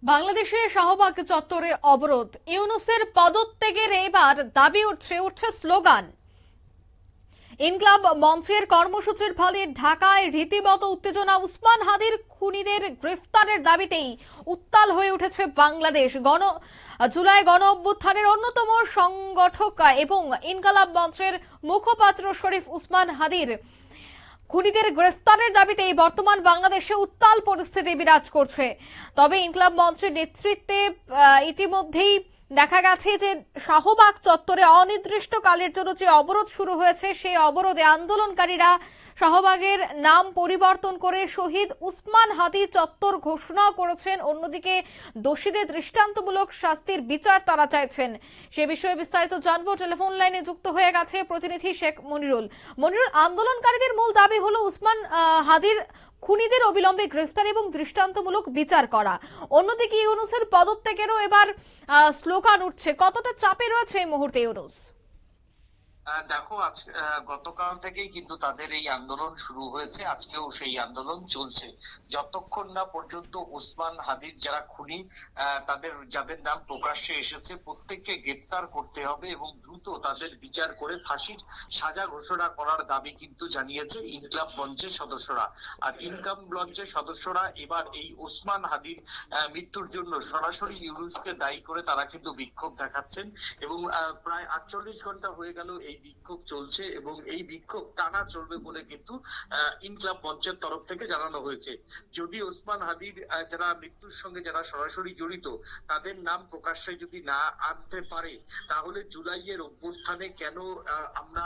বাংলাদেশে শাহবাগ চত্বরে অবরোধ, ইউনূসের পদত্যাগের এবার দাবি উঠছে স্লোগান। ইনকলাব মঞ্চের কর্মসূচির ফলে ঢাকায় রীতিমতো উত্তেজনা। উসমান হাদির খুনিদের গ্রেফতারের দাবিতেই উত্তাল হয়ে উঠেছে বাংলাদেশ। জুলাই গণ অভ্যুত্থানের অন্যতম সংগঠক এবং ইনকলাব মঞ্চের মুখপাত্র শরীফ উসমান হাদির খুনিদের গ্রেফতারের দাবিতেই বর্তমান বাংলাদেশে উত্তাল পরিস্থিতি বিরাজ করছে। তবে ইনকলাব মঞ্চের নেতৃত্বে ইতিমধ্যেই দেখা গেছে যে শাহবাগ চত্বরে অনির্দিষ্টকালের জন্য যে অবরোধ শুরু হয়েছে, সেই অবরোধে আন্দোলনকারীরা শাহবাগের নাম পরিবর্তন করে শহীদ উসমান হাদি চত্বর ঘোষণা করেছেন। অন্যদিকে দোষীদের দৃষ্টান্তমূলক শাস্তির বিচার তারা চাইছেন। সে বিষয়ে বিস্তারিত জানবো। টেলিফোন লাইনে যুক্ত হয়ে গেছে প্রতিনিধি শেখ মনিরুল। মনিরুল, আন্দোলনকারীদের মূল দাবি হলো উসমান হাদির খুনিদের অবিলম্বে গ্রেফতার এবং দৃষ্টান্তমূলক বিচার করা। অন্যদিকে ইউনূসের পদত্যাগেরও এবার স্লোগান উঠছে। কতটা চাপে রয়েছে এই মুহূর্তে ইউনূস? দেখো, আজ গতকাল থেকেই কিন্তু তাদের এই আন্দোলন শুরু হয়েছে, আজকেও সেই আন্দোলন চলছে। যতক্ষণ না পর্যন্ত ওসমান হাদির যারা খুনি, যাদের নাম প্রকাশ্যে এসেছে, প্রত্যেককে গ্রেফতার করতে হবে এবং দ্রুত তাদের বিচার করে ফাঁসির সাজা ঘোষণা করার দাবি কিন্তু জানিয়েছে ইনকলাব মঞ্চের সদস্যরা। আর ইনকলাব মঞ্চের সদস্যরা এবার এই ওসমান হাদির মৃত্যুর জন্য সরাসরি ইউনূসকে দায়ী করে তারা কিন্তু বিক্ষোভ দেখাচ্ছেন এবং প্রায় 48 ঘন্টা হয়ে গেল এই বিক্ষোভ চলছে এবং এই বিক্ষোভ টানা চলবে বলে কিন্তু ইনকলাব মঞ্চের তরফ থেকে জানানো হয়েছে। যদি ওসমান হাদির যারা মৃত্যুর সঙ্গে যারা সরাসরি জড়িত তাদের নাম প্রকাশ্যে যদি না আনতে পারে, তাহলে জুলাইয়ের অভ্যুত্থানে কেন আমরা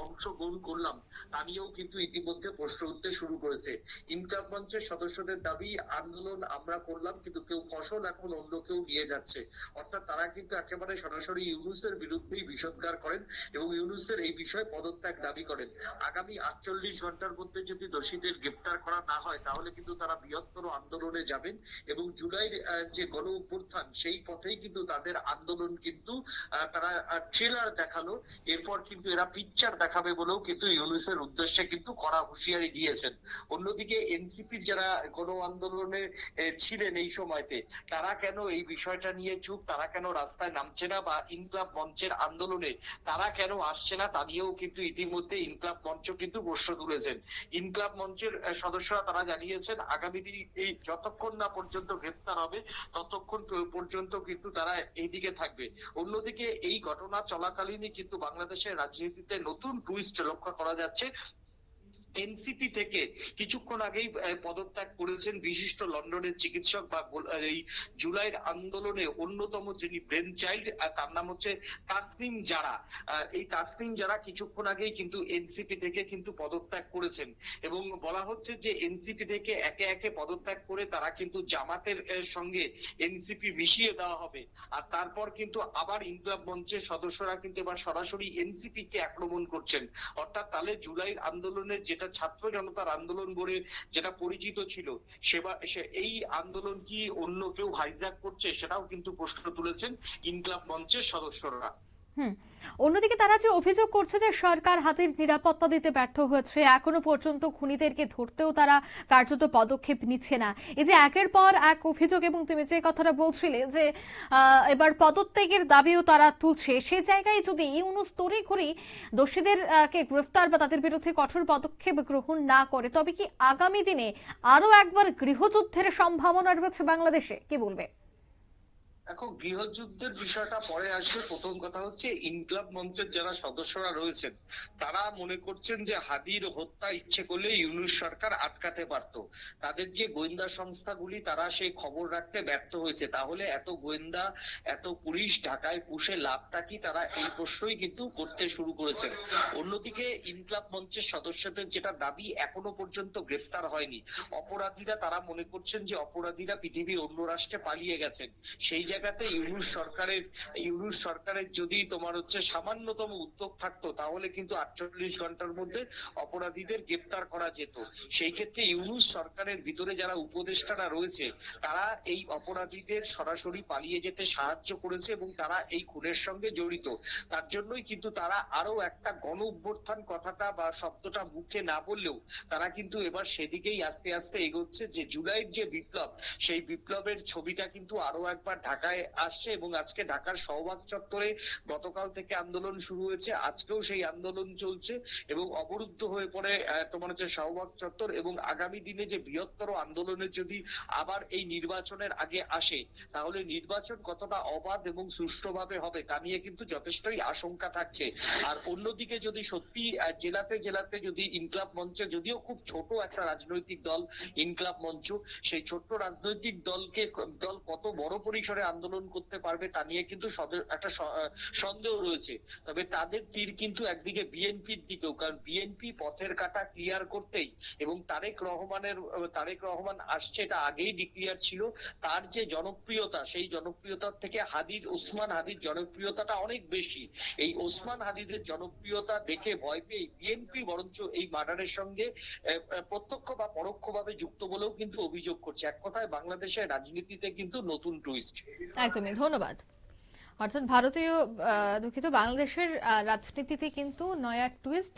অংশগ্রহণ করলাম তা নিয়েও কিন্তু ইতিমধ্যে প্রশ্ন উঠতে শুরু করেছে। ইনকলাব মঞ্চের সদস্যদের দাবি, আন্দোলন আমরা করলাম কিন্তু কেউ ফসল এখন অন্য কেউ নিয়ে যাচ্ছে। অর্থাৎ তারা কিন্তু একেবারে সরাসরি ইউনূসের বিরুদ্ধেই বিষোদ্গার করেন এবং ইউনূসের এই বিষয়ে পদত্যাগ দাবি করেন। আগামী 48 ঘন্টার মধ্যে যদি দোষীদের গ্রেফতার করা না হয়, তাহলে কিন্তু তারা বৃহত্তর আন্দোলনে যাবেন এবং জুলাইয়ের যে গণ অভ্যুত্থান সেই পথেই কিন্তু তাদের আন্দোলন কিন্তু তারা ট্রেলার দেখালো, এরপর কিন্তু এরা পিকচার দেখাবে বলেও কিন্তু ইউনূসের উদ্দেশ্যে কিন্তু কড়া হুঁশিয়ারি দিয়েছেন। অন্যদিকে এনসিপির যারা গণ আন্দোলনে ছিলেন এই সময়তে, তারা কেন এই বিষয়টা নিয়ে চুপ, তারা কেন রাস্তায় নামছে না বা ইনকলাব মঞ্চের আন্দোলনে তারা কেন আসছে না তা নিয়েও কিন্তু ইতিমধ্যে ইনকলাব মঞ্চ কিন্তু প্রশ্ন তুলেছেন। ইনকলাব মঞ্চের সদস্যরা তারা জানিয়েছেন আগামী দিন এই যতক্ষণ না পর্যন্ত গ্রেফতার হবে ততক্ষণ পর্যন্ত কিন্তু তারা এইদিকে থাকবে। অন্যদিকে এই ঘটনা চলাকালীনই কিন্তু বাংলাদেশের রাজনীতিতে নতুন টুইস্ট লক্ষ্য করা যাচ্ছে। এনসিপি থেকে কিছুক্ষণ আগেই পদত্যাগ করেছেন বিশিষ্ট লন্ডনের চিকিৎসক বা এই জুলাইয়ের আন্দোলনে অন্যতম যিনি ব্রেন চাইল্ড, তার নাম হচ্ছে তাসনিম জারা। এই তাসনিম জারা কিছুক্ষণ আগেই কিন্তু এনসিপি থেকে কিন্তু পদত্যাগ করেছেন এবং বলা হচ্ছে যে এনসিপি থেকে একে একে পদত্যাগ করে তারা কিন্তু জামাতের সঙ্গে এনসিপি মিশিয়ে দেওয়া হবে। আর তারপর কিন্তু আবার ইনকলাব মঞ্চের সদস্যরা কিন্তু এবার সরাসরি এনসিপি কে আক্রমণ করছেন। অর্থাৎ তাহলে জুলাইয়ের আন্দোলনের যেটা ছাত্র জনতার আন্দোলন বলে যেটা পরিচিত ছিল, এই আন্দোলন কি অন্য কেউ হাইজ্যাক করছে, সেটাও কিন্তু প্রশ্ন তুলেছেন ইনকলাব মঞ্চের সদস্যরা। অন্যদিকে তারা যে অভিযোগ করছে যে সরকার হাতির নিরাপত্তা দিতে ব্যর্থ হয়েছে, এখনো পর্যন্ত খুনিদেরকে ধরতেও তারা কার্যত পদক্ষেপ নিচ্ছে না। এই যে একের পর এক অভিযোগ, এবং তুমি যে কথাটা বলছিলে যে এবার পদত্যাগের দাবিও তারা তুলছে, সেই জায়গায় যদি ইউনূস তড়িঘড়ি দোষীদের কে গ্রেফতার বা তাদের বিরুদ্ধে কঠোর পদক্ষেপ গ্রহণ না করে, তবে কি আগামী দিনে আরো একবার গৃহযুদ্ধের সম্ভাবনা রয়েছে বাংলাদেশে? কি বলবে? দেখো, গৃহযুদ্ধের বিষয়টা পরে আসবে। প্রথম কথা হচ্ছে ইনকলাব মঞ্চের যারা সদস্যরা রয়েছেন তারা মনে করছেন যে হাদির হত্যা ইচ্ছে করলে ইউনূস সরকার আটকাতে পারত। তাদের যে গোয়েন্দা সংস্থাগুলি তারা সেই খবর রাখতে ব্যর্থ হয়েছে, তাহলে এত গোয়েন্দা এত পুলিশ ঢাকায় পুষে লাভটা কি, তারা এই প্রশ্নই কিন্তু করতে শুরু করেছেন। অন্যদিকে ইনকলাব মঞ্চের সদস্যদের যেটা দাবি, এখনো পর্যন্ত গ্রেফতার হয়নি অপরাধীরা। তারা মনে করছেন যে অপরাধীরা পৃথিবীর অন্য রাষ্ট্রে পালিয়ে গেছেন, সেই জায়গাতে ইউনূস সরকারের যদি তোমার হচ্ছে সামান্যতম উদ্যোগ থাকতো, তাহলে কিন্তু 48 ঘন্টার মধ্যে অপরাধীদের গ্রেপ্তার করা যেত। সেই ক্ষেত্রে ইউনূস সরকারের ভিতরে যারা উপদেষ্টারা রয়েছে, তারা এই অপরাধীদের সরাসরি পালিয়ে যেতে সাহায্য করেছে এবং তারা এই খুনের সঙ্গে জড়িত। তার জন্যই কিন্তু তারা আরো একটা গণ অভ্যুত্থান কথাটা বা শব্দটা মুখে না বললেও তারা কিন্তু এবার সেদিকেই আস্তে আস্তে এগোচ্ছে, যে জুলাইয়ের যে বিপ্লব, সেই বিপ্লবের ছবিটা কিন্তু আরো একবার ঢাকায় আসছে। এবং আজকে ঢাকার শাহবাগ চত্বরে গতকাল থেকে আন্দোলন শুরু হয়েছে, আজকেও সেই আন্দোলন চলছে এবং অবরুদ্ধ হয়ে পড়ে তোমার হচ্ছে শাহবাগ চত্বর। এবং আগামী দিনে যে বৃহত্তর আন্দোলনের যদি আবার এই নির্বাচনের আগে আসে, তাহলে নির্বাচন কতটা অবাধ এবং সুষ্ঠুভাবে হবে তা নিয়ে কিন্তু যথেষ্টই আশঙ্কা থাকছে। আর অন্যদিকে যদি সত্যি জেলাতে জেলাতে যদি ইনকলাব মঞ্চে, যদিও খুব ছোট একটা রাজনৈতিক দল ইনকলাব মঞ্চ, সেই ছোট্ট রাজনৈতিক দল কত বড় পরিসরে আন্দোলন করতে পারবে তা নিয়ে কিন্তু একটা সন্দেহ রয়েছে। তবে তাদের তীর কিন্তু একদিকে বিএনপির দিকেও, কারণ বিএনপি পথের কাটা ক্লিয়ার করতেই এবং তারেক রহমান আসছে, এটা আগেই ডিক্লিয়ার ছিল। তার যে জনপ্রিয়তা, সেই জনপ্রিয়তার থেকে ওসমান হাদির জনপ্রিয়তাটা অনেক বেশি। এই ওসমান হাদিদের জনপ্রিয়তা দেখে ভয় পেয়ে বিএনপি বরঞ্চ এই মার্ডারের সঙ্গে প্রত্যক্ষ বা পরোক্ষভাবে যুক্ত বলেও কিন্তু অভিযোগ করছে। এক কথায় বাংলাদেশের রাজনীতিতে কিন্তু নতুন টুইস্ট। একদমই, ধন্যবাদ। অর্থাৎ দুঃখিত, বাংলাদেশের রাজনীতিতে কিন্তু নয়া টুইস্ট,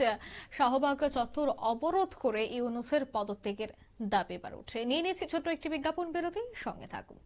শাহবাগ চত্বর অবরোধ করে ইউনূসের পদত্যাগের দাবি এবার উঠছে। নিয়ে নিয়েছি ছোট্ট একটি বিজ্ঞাপন বিরতি, সঙ্গে থাকুন।